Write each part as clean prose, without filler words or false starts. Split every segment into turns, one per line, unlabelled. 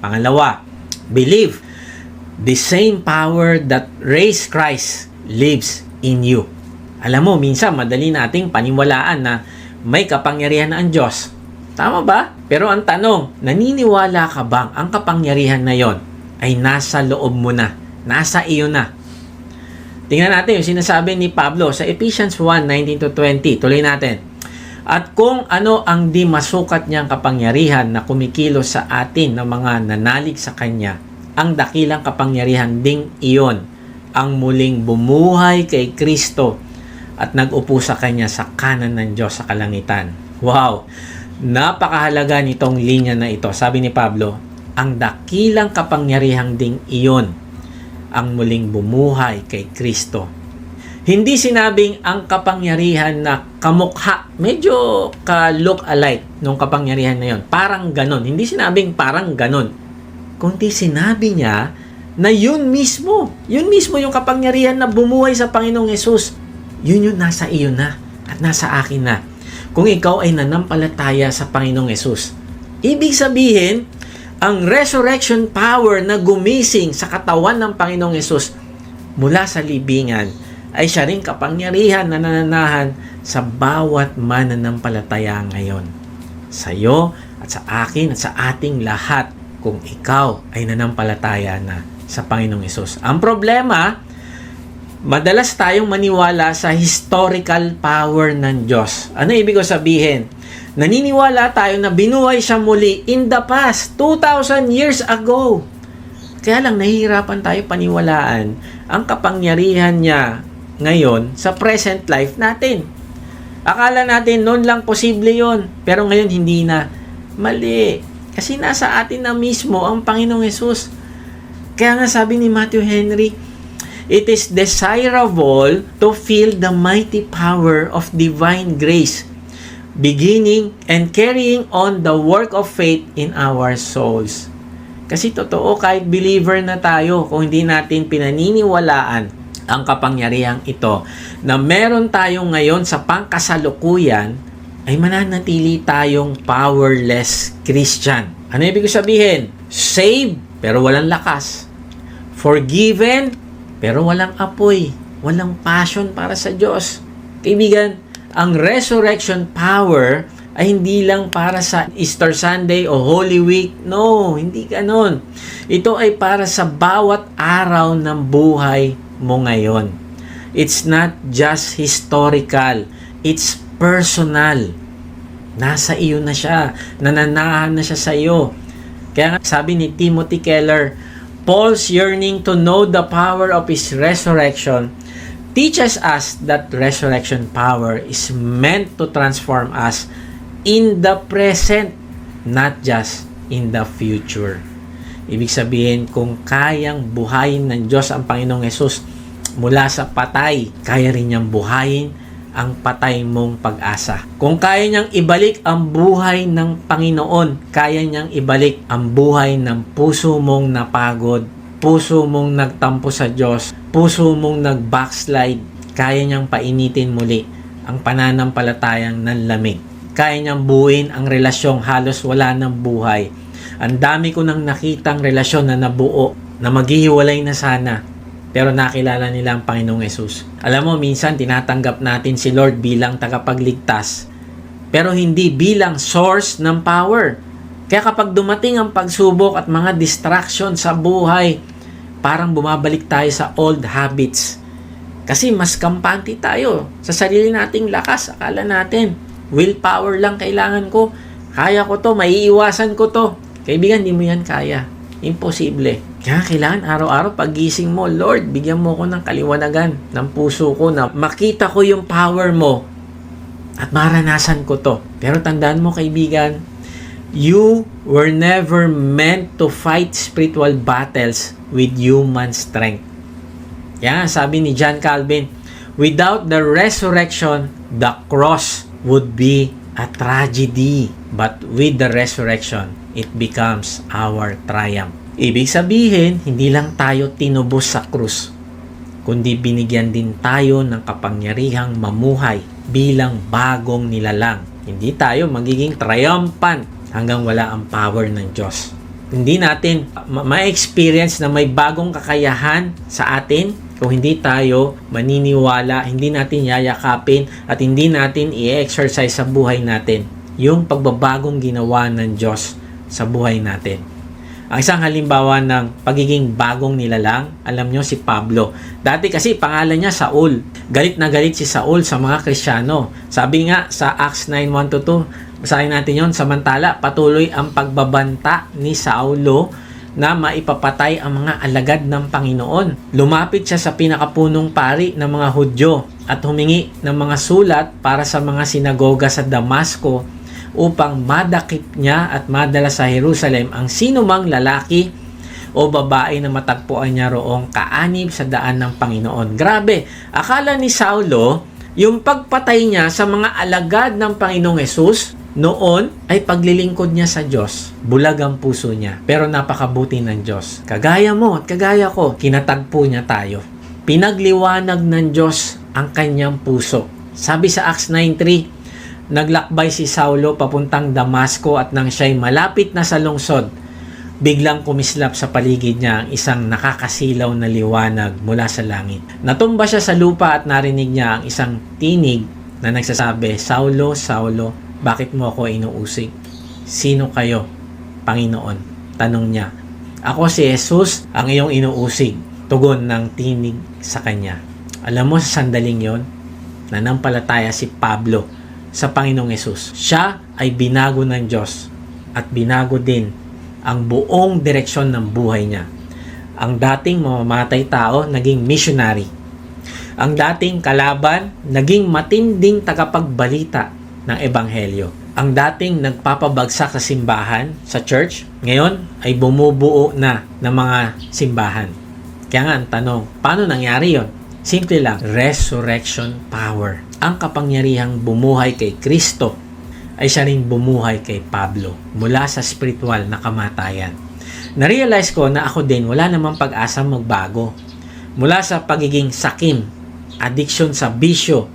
Pangalawa, believe. The same power that raised Christ lives in you. Alam mo, minsan madali nating paniwalaan na may kapangyarihan na ang Diyos. Tama ba? Pero ang tanong, naniniwala ka bang ang kapangyarihan na yon ay nasa loob mo na, nasa iyo na? Tingnan natin yung sinasabi ni Pablo sa Ephesians 1:19-20. Tuloy natin. At kung ano ang di masukat niyang kapangyarihan na kumikilos sa atin ng mga nanalig sa Kanya, ang dakilang kapangyarihan ding iyon ang muling bumuhay kay Kristo at nag-upo sa Kanya sa kanan ng Diyos sa kalangitan. Wow! Napakahalaga nitong linya na ito. Sabi ni Pablo, ang dakilang kapangyarihan ding iyon ang muling bumuhay kay Kristo. Hindi sinabing ang kapangyarihan na kamukha, medyo ka-look alike nung kapangyarihan na yon. Parang ganon. Hindi sinabing parang ganon. Kundi sinabi niya na yun mismo yung kapangyarihan na bumuhay sa Panginoong Hesus. Yun yung nasa iyo na at nasa akin na. Kung ikaw ay nanampalataya sa Panginoong Hesus. Ibig sabihin, ang resurrection power na gumising sa katawan ng Panginoong Hesus mula sa libingan ay siya rin kapangyarihan na nananahan sa bawat mananampalataya ngayon. Sa iyo at sa akin at sa ating lahat kung ikaw ay nanampalataya na sa Panginoong Hesus. Ang problema, madalas tayong maniwala sa historical power ng Diyos. Ano ibig ko sabihin? Naniniwala tayo na binuhay siya muli in the past, 2,000 years ago. Kaya lang nahihirapan tayo paniwalaan ang kapangyarihan niya ngayon sa present life natin. Akala natin noon lang posible yon, pero ngayon hindi na. Mali. Kasi nasa atin na mismo ang Panginoong Hesus. Kaya nga sabi ni Matthew Henry, it is desirable to feel the mighty power of divine grace, beginning and carrying on the work of faith in our souls. Kasi totoo, kahit believer na tayo, kung hindi natin pinaniniwalaan ang kapangyarihang ito, na meron tayo ngayon sa pangkasalukuyan, ay mananatili tayong powerless Christian. Ano ibig sabihin? Saved, pero walang lakas. Forgiven, pero walang apoy. Walang passion para sa Diyos. Kaibigan, ang resurrection power ay hindi lang para sa Easter Sunday o Holy Week. No, hindi ganon. Ito ay para sa bawat araw ng buhay mo ngayon. It's not just historical. It's personal. Nasa iyo na siya. Nananahan na siya sa iyo. Kaya nga sabi ni Timothy Keller, Paul's yearning to know the power of his resurrection teaches us that resurrection power is meant to transform us in the present, not just in the future. Ibig sabihin, kung kayang buhayin ng Diyos ang Panginoong Hesus mula sa patay, kaya rin niyang buhayin ang patay mong pag-asa. Kung kaya niyang ibalik ang buhay ng Panginoon, kaya niyang ibalik ang buhay ng puso mong napagod, puso mong nagtampo sa Diyos, puso mong nag-backslide, kaya niyang painitin muli ang pananampalatayang nanlamig. Kaya niyang buuin ang relasyong halos wala ng buhay. Ang dami ko nang nakitang relasyon na nabuo, na maghihiwalay na sana, pero nakilala nila ang Panginoong Hesus. Alam mo, minsan tinatanggap natin si Lord bilang tagapagligtas, pero hindi bilang source ng power. Kaya kapag dumating ang pagsubok at mga distraction sa buhay, parang bumabalik tayo sa old habits. Kasi mas kampante tayo sa sarili nating lakas. Akala natin, willpower lang kailangan ko. Kaya ko to, maiiwasan ko to. Kaibigan, hindi mo yan kaya. Imposible. Kaya kailangan araw-araw pagising mo, Lord, bigyan mo ko ng kaliwanagan ng puso ko na makita ko yung power mo at maranasan ko to. Pero tandaan mo, kaibigan, you were never meant to fight spiritual battles with human strength. Kaya sabi ni John Calvin, without the resurrection, the cross would be a tragedy. But with the resurrection, it becomes our triumph. Ibig sabihin, hindi lang tayo tinubos sa krus, kundi binigyan din tayo ng kapangyarihang mamuhay bilang bagong nilalang. Hindi tayo magiging triumphant hanggang wala ang power ng Diyos. Hindi natin ma-experience na may bagong kakayahan sa atin kung hindi tayo maniniwala, hindi natin yayakapin at hindi natin i-exercise sa buhay natin yung pagbabagong ginawa ng Diyos sa buhay natin. Ang isang halimbawa ng pagiging bagong nilalang, alam nyo, si Pablo. Dati kasi pangalan niya Saul. Galit na galit si Saul sa mga Kristiyano. Sabi nga sa Acts 9:1-2, basahin natin yon. Samantala, patuloy ang pagbabanta ni Saulo na maipapatay ang mga alagad ng Panginoon. Lumapit siya sa pinakapunong pari ng mga Hudyo at humingi ng mga sulat para sa mga sinagoga sa Damasco upang madakip niya at madala sa Jerusalem ang sinumang lalaki o babae na matagpuan niya roong kaanib sa daan ng Panginoon. Grabe, akala ni Saulo, yung pagpatay niya sa mga alagad ng Panginoong Hesus noon ay paglilingkod niya sa Diyos. Bulag ang puso niya, pero napakabuti ng Diyos. Kagaya mo at kagaya ko, kinatagpo niya tayo. Pinagliwanag ng Diyos ang kanyang puso. Sabi sa Acts 9:3, naglakbay si Saulo papuntang Damasco at nang siya'y malapit na sa lungsod, biglang kumislap sa paligid niya ang isang nakakasilaw na liwanag mula sa langit. Natumba siya sa lupa at narinig niya ang isang tinig na nagsasabi, "Saulo, Saulo, bakit mo ako inuusig? Sino kayo, Panginoon?" Tanong niya. "Ako si Jesus, ang iyong inuusig." Tugon ng tinig sa kanya. Alam mo, sa sandaling yon, nanampalataya si Pablo sa Panginoong Hesus. Siya ay binago ng Diyos at binago din ang buong direksyon ng buhay niya. Ang dating mamamatay tao, naging missionary. Ang dating kalaban, naging matinding tagapagbalita ng Ebanghelyo. Ang dating nagpapabagsak sa simbahan, sa church, ngayon ay bumubuo na ng mga simbahan. Kaya nga ang tanong, paano nangyari yon? Simple lang, resurrection power. Ang kapangyarihang bumuhay kay Kristo ay siya rin bumuhay kay Pablo mula sa spiritual na kamatayan. Na-realize ko na ako din wala namang pag-asa magbago. Mula sa pagiging sakim, addiction sa bisyo,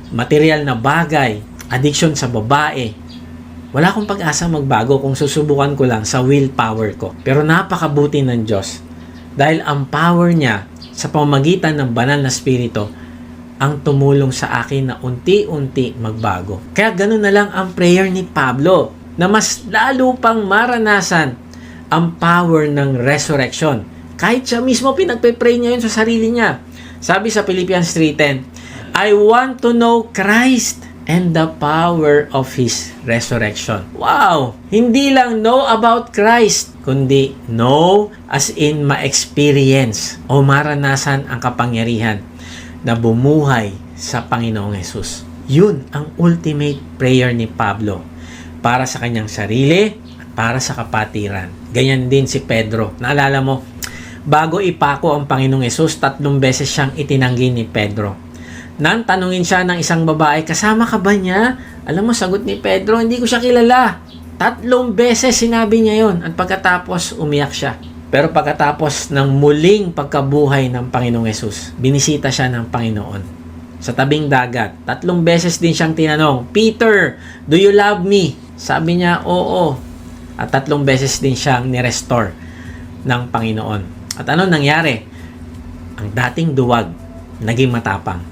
material na bagay, addiction sa babae, wala akong pag-asa magbago kung susubukan ko lang sa willpower ko. Pero napakabuti ng Diyos dahil ang power niya sa pamamagitan ng banal na spirito ang tumulong sa akin na unti-unti magbago. Kaya ganoon na lang ang prayer ni Pablo na mas lalo pang maranasan ang power ng resurrection. Kahit siya mismo pinagpe-pray niya yun sa sarili niya. Sabi sa Philippians 3:10, "I want to know Christ and the power of His resurrection." Wow! Hindi lang know about Christ, kundi know as in ma-experience o maranasan ang kapangyarihan na bumuhay sa Panginoong Hesus. Yun ang ultimate prayer ni Pablo para sa kanyang sarili at para sa kapatiran. Ganyan din si Pedro. Naalala mo, bago ipako ang Panginoong Hesus, 3 beses siyang itinanggi ni Pedro. Nang tanungin siya ng isang babae, "Kasama ka ba niya?" Alam mo, sagot ni Pedro, "Hindi ko siya kilala." 3 beses sinabi niya yon at pagkatapos umiyak siya. Pero pagkatapos ng muling pagkabuhay ng Panginoong Hesus, binisita siya ng Panginoon sa tabing dagat. 3 beses din siyang tinanong, "Peter, do you love me?" Sabi niya, "Oo." At 3 beses din siyang nirestore ng Panginoon. At ano nangyari? Ang dating duwag, naging matapang.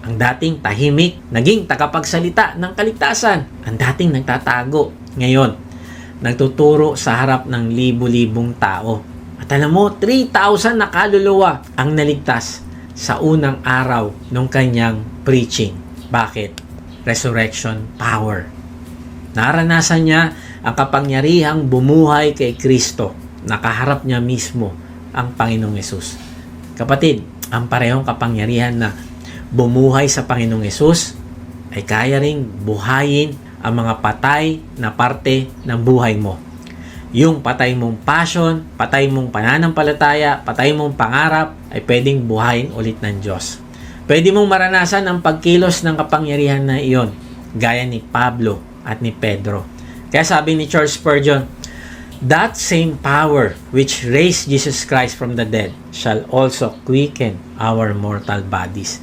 Ang dating tahimik, naging tagapagsalita ng kaligtasan. Ang dating nagtatago, ngayon nagtuturo sa harap ng libu-libong tao. At alam mo, 3,000 na kaluluwa ang naligtas sa unang araw ng kanyang preaching. Bakit? Resurrection power. Naranasan niya ang kapangyarihang bumuhay kay Kristo. Nakaharap niya mismo ang Panginoong Hesus. Kapatid, ang parehong kapangyarihan na bumuhay sa Panginoong Hesus ay kaya ring buhayin ang mga patay na parte ng buhay mo. Yung patay mong passion, patay mong pananampalataya, patay mong pangarap ay pwedeng buhayin ulit ng Diyos. Pwede mong maranasan ang pagkilos ng kapangyarihan na iyon, gaya ni Pablo at ni Pedro. Kaya sabi ni Charles Spurgeon, "That same power which raised Jesus Christ from the dead shall also quicken our mortal bodies."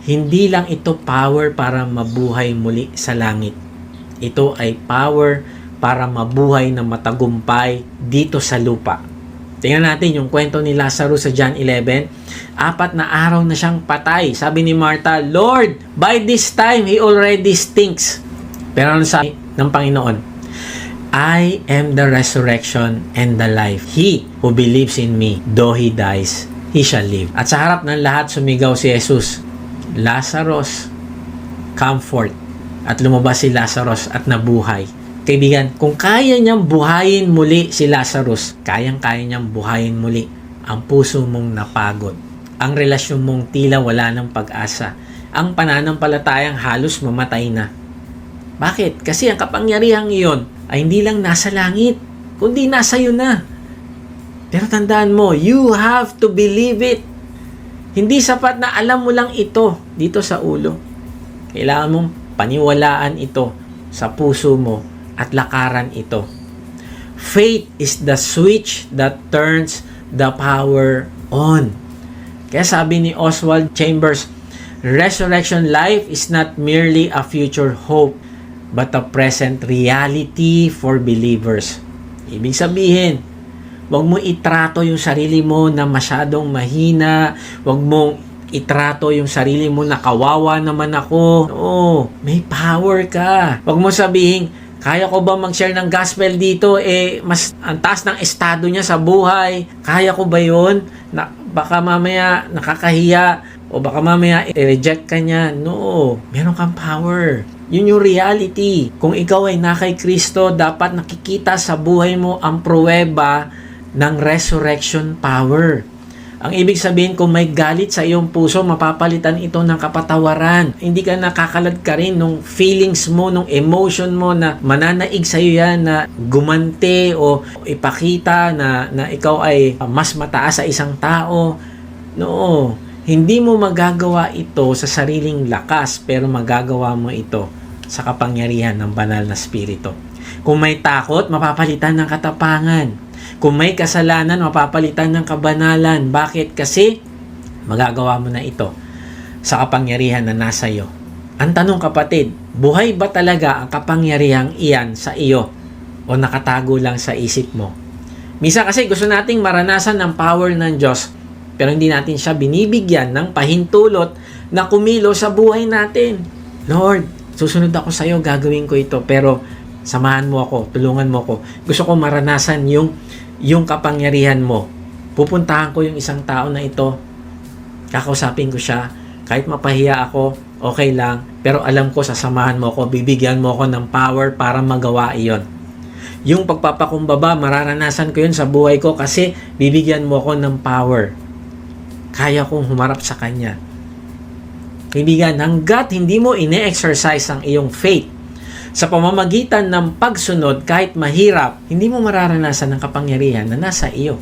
Hindi lang ito power para mabuhay muli sa langit. Ito ay power para mabuhay na matagumpay dito sa lupa. Tingnan natin yung kwento ni Lazarus sa John 11. 4 na araw na siyang patay. Sabi ni Martha, Lord, by this time, he already stinks. Pero ano sabi ng Panginoon? I am the resurrection and the life. He who believes in me, though he dies, he shall live. At sa harap ng lahat, sumigaw si Jesus, Lazarus, come forth. At lumabas si Lazarus at nabuhay. Kaibigan, kung kaya niyang buhayin muli si Lazarus, kayang-kaya niyang buhayin muli ang puso mong napagod. Ang relasyon mong tila wala ng pag-asa. Ang pananampalatayang halos mamatay na. Bakit? Kasi ang kapangyarihang iyon ay hindi lang nasa langit, kundi nasa iyo na. Pero tandaan mo, you have to believe it. Hindi sapat na alam mo lang ito dito sa ulo. Kailangan mong paniwalaan ito sa puso mo at lakaran ito. Faith is the switch that turns the power on. Kaya sabi ni Oswald Chambers, resurrection life is not merely a future hope, but a present reality for believers. Ibig sabihin, huwag mo itrato yung sarili mo na masyadong mahina, huwag mong itrato yung sarili mo na kawawa naman ako. Oo, may power ka. Huwag mo sabihin, kaya ko ba mag-share ng gospel dito? Mas ang taas ng estado niya sa buhay. Kaya ko ba yun? Baka mamaya nakakahiya o baka mamaya i-reject ka niya. No, meron kang power. Yun yung reality. Kung ikaw ay na kay Kristo, dapat nakikita sa buhay mo ang pruweba ng resurrection power. Ang ibig sabihin, kung may galit sa iyong puso, mapapalitan ito ng kapatawaran. Hindi ka nakakalag ka rin nung feelings mo, nung emotion mo na mananaig sa iyo yan na gumante o ipakita na ikaw ay mas mataas sa isang tao. No, hindi mo magagawa ito sa sariling lakas, pero magagawa mo ito sa kapangyarihan ng banal na spirito. Kung may takot, mapapalitan ng katapangan. Kung may kasalanan, mapapalitan ng kabanalan. Bakit? Kasi magagawa mo na ito sa kapangyarihan na nasa iyo. Ang tanong, kapatid, buhay ba talaga ang kapangyarihang iyan sa iyo o nakatago lang sa isip mo? Misa kasi gusto nating maranasan ng power ng Diyos, pero hindi natin siya binibigyan ng pahintulot na kumilo sa buhay natin. Lord, susunod ako sa iyo, gagawin ko ito, pero samahan mo ako, tulungan mo ako. Gusto ko maranasan yung kapangyarihan mo. Pupuntahan ko yung isang tao na ito, kakausapin ko siya, kahit mapahiya ako, okay lang, pero alam ko sasamahan mo ako, bibigyan mo ako ng power para magawa iyon. Yung pagpapakumbaba, mararanasan ko yun sa buhay ko kasi bibigyan mo ako ng power. Kaya kong humarap sa Kanya. Kaibigan, hanggat hindi mo ine-exercise ang iyong faith, sa pamamagitan ng pagsunod, kahit mahirap, hindi mo mararanasan ng kapangyarihan na nasa iyo.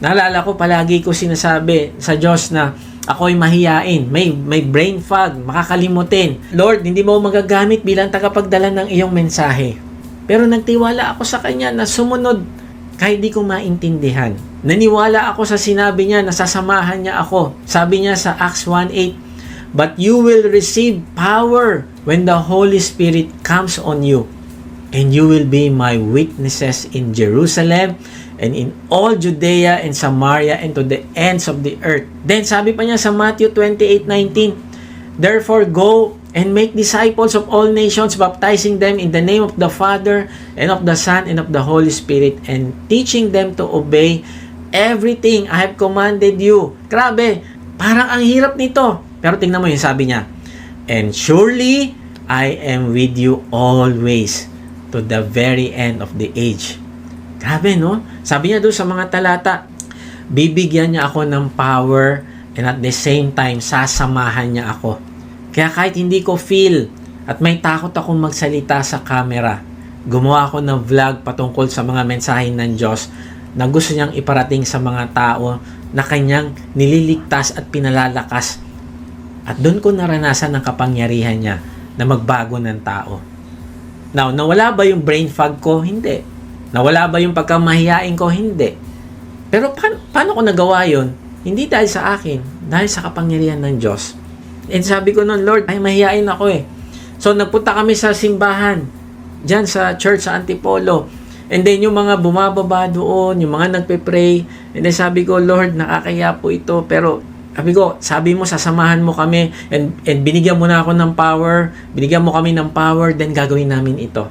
Naalala ko, palagi ko sinasabi sa Diyos na ako'y mahiyain, may brain fog, makakalimutin. Lord, hindi mo magagamit bilang tagapagdala ng iyong mensahe. Pero nagtiwala ako sa Kanya na sumunod kahit di ko maintindihan. Naniwala ako sa sinabi niya na sasamahan niya ako. Sabi niya sa Acts 1:8, but you will receive power when the Holy Spirit comes on you, and you will be my witnesses in Jerusalem and in all Judea and Samaria and to the ends of the earth. Then sabi pa niya sa Matthew 28:19, therefore go and make disciples of all nations, baptizing them in the name of the Father and of the Son and of the Holy Spirit, and teaching them to obey everything I have commanded you. Grabe, parang ang hirap nito. Pero tingnan mo yung sabi niya, and surely I am with you always to the very end of the age. Grabe, no? Sabi niya doon sa mga talata, bibigyan niya ako ng power and at the same time, sasamahan niya ako. Kaya kahit hindi ko feel at may takot akong magsalita sa camera, gumawa ako ng vlog patungkol sa mga mensahe ng Diyos na gusto niyang iparating sa mga tao na kanyang nililigtas at pinalalakas. At doon ko naranasan ang kapangyarihan niya na magbago ng tao. Now, nawala ba yung brain fog ko? Hindi. Nawala ba yung pagkamahiyain ko? Hindi. Pero paano ko nagawa yun? Hindi dahil sa akin, dahil sa kapangyarihan ng Diyos. And sabi ko noon, Lord, ay mahiyain ako eh. So, nagpunta kami sa simbahan. dyan sa church sa Antipolo. And then yung mga bumababa doon, yung mga nagpe-pray, and then sabi ko, Lord, nakakaya po ito, pero sabi mo, sasamahan mo kami, and binigyan mo na ako ng power, binigyan mo kami ng power, then gagawin namin ito.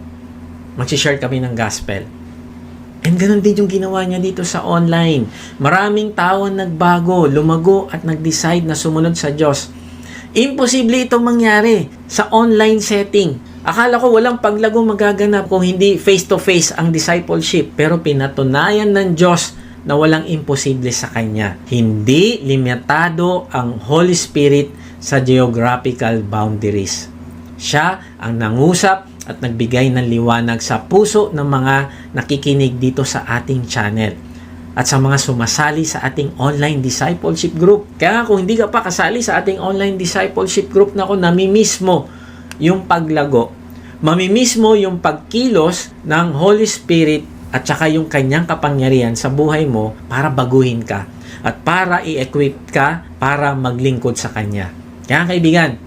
Mag-share kami ng gospel. And ganun din yung ginawa niya dito sa online. Maraming tao nagbago, lumago, at nag-decide na sumunod sa Diyos. Imposible itong mangyari sa online setting. Akala ko walang paglago magaganap kung hindi face-to-face ang discipleship. Pero pinatunayan ng Diyos na walang imposible sa Kanya. Hindi limitado ang Holy Spirit sa geographical boundaries. Siya ang nangusap at nagbigay ng liwanag sa puso ng mga nakikinig dito sa ating channel at sa mga sumasali sa ating online discipleship group. Kaya kung hindi ka pa kasali sa ating online discipleship group, namimiss mo yung paglago, mamimiss mo yung pagkilos ng Holy Spirit at saka yung kanyang kapangyarihan sa buhay mo para baguhin ka at para i-equip ka para maglingkod sa Kanya. Kaya kaibigan,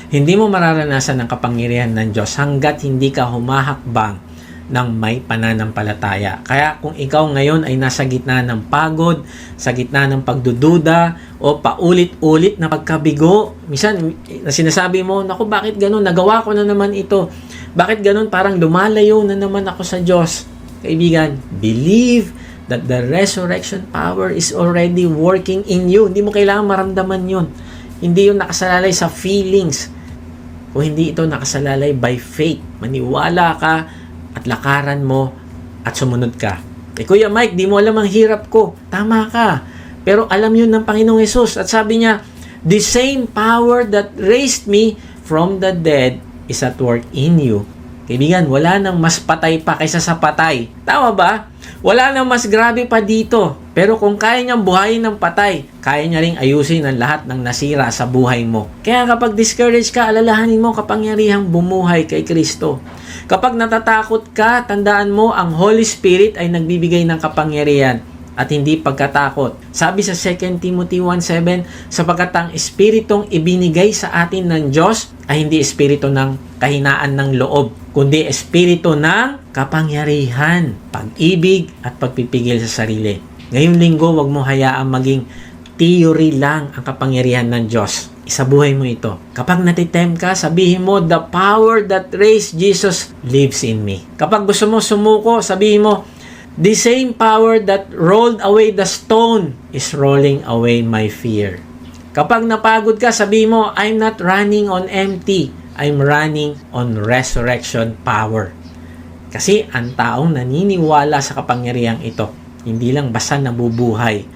hindi mo mararanasan ang kapangyarihan ng Diyos hanggat hindi ka humahakbang ng may pananampalataya. Kaya kung ikaw ngayon ay nasa gitna ng pagod, sa gitna ng pagdududa, o paulit-ulit na pagkabigo, minsan sinasabi mo, naku, bakit ganun? Nagawa ko na naman ito. Bakit ganun? Parang lumalayo na naman ako sa Diyos. Kaibigan, believe that the resurrection power is already working in you. Hindi mo kailangan maramdaman yun. Hindi yun nakasalalay sa feelings. Kung hindi ito nakasalalay by faith, maniwala ka at lakaran mo at sumunod ka. Kuya Mike, di mo alam ang hirap ko. Tama ka. Pero alam yun ng Panginoong Hesus. At sabi niya, the same power that raised me from the dead is at work in you. Kaibigan, wala nang mas patay pa kaysa sa patay. Tama ba? Wala nang mas grabe pa dito. Pero kung kaya niyang buhayin ng patay, kaya niya ring ayusin ang lahat ng nasira sa buhay mo. Kaya kapag discouraged ka, alalahanin mo kapangyarihang bumuhay kay Kristo. Kapag natatakot ka, tandaan mo ang Holy Spirit ay nagbibigay ng kapangyarihan at hindi pagkatakot. Sabi sa 2 Timothy 1:7, sapagkat ang espiritong ibinigay sa atin ng Diyos ay hindi espiritu ng kahinaan ng loob, kundi espiritu ng kapangyarihan, pag-ibig at pagpipigil sa sarili. Ngayong linggo, wag mo hayaang maging theory lang ang kapangyarihan ng Diyos. Isabuhay mo ito. Kapag natitempt ka, sabihin mo, the power that raised Jesus lives in me. Kapag gusto mo sumuko, sabihin mo, the same power that rolled away the stone is rolling away my fear. Kapag napagod ka, sabihin mo, I'm not running on empty. I'm running on resurrection power. Kasi ang taong naniniwala sa kapangyarihang ito, hindi lang basta nabubuhay,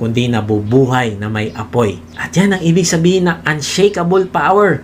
kundi nabubuhay na may apoy. At yan ang ibig sabihin ng unshakable power.